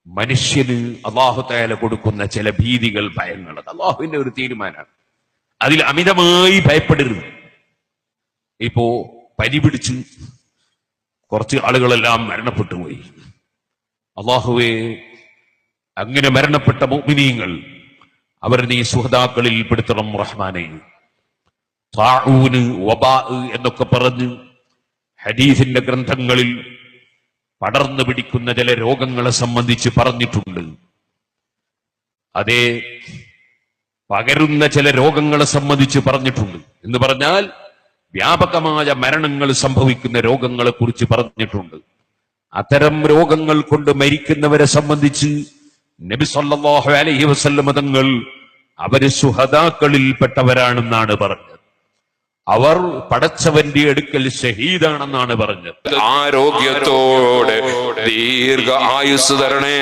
മനുഷ്യന് അല്ലാഹു തആല കൊടുക്കുന്ന ചില ഭീതികൾ, ഭയങ്ങൾ, അത് അല്ലാഹുവിന്റെ ഒരു തീരുമാനമാണ്. അതിൽ അമിതമായി ഭയപ്പെടരുത്. ഇപ്പോ പനി പിടിച്ച് കുറച്ച് ആളുകളെല്ലാം മരണപ്പെട്ടു പോയി. അല്ലാഹുവേ, അങ്ങനെ മരണപ്പെട്ട മുഅ്മിനീങ്ങൾ അവർ നീ സുഹദാക്കളിൽ പെടുത്തണം റഹ്മാനെ. താഊന്, വബാ എന്നൊക്കെ പറഞ്ഞ് ഹദീസിന്റെ ഗ്രന്ഥങ്ങളിൽ പടർന്നു പിടിക്കുന്ന ചില രോഗങ്ങളെ സംബന്ധിച്ച് പറഞ്ഞിട്ടുണ്ട്. അതേ, പകരുന്ന ചില രോഗങ്ങളെ സംബന്ധിച്ച് പറഞ്ഞിട്ടുണ്ട്. എന്ന് പറഞ്ഞാൽ വ്യാപകമായ മരണങ്ങൾ സംഭവിക്കുന്ന രോഗങ്ങളെ കുറിച്ച് പറഞ്ഞിട്ടുണ്ട്. അത്തരം രോഗങ്ങൾ കൊണ്ട് മരിക്കുന്നവരെ സംബന്ധിച്ച് നബി സല്ലല്ലാഹു അലൈഹി വസല്ലം തങ്ങൾ അവര് ശുഹദാക്കളിൽപ്പെട്ടവരാണെന്നാണ് പറഞ്ഞത്. അവർ പടച്ചവന്റെ അടുക്കൽ ഷഹീദാണെന്നാണ് പറഞ്ഞത്. ആരോഗ്യത്തോടെ ദീർഘ ആയുസ് തരണേ.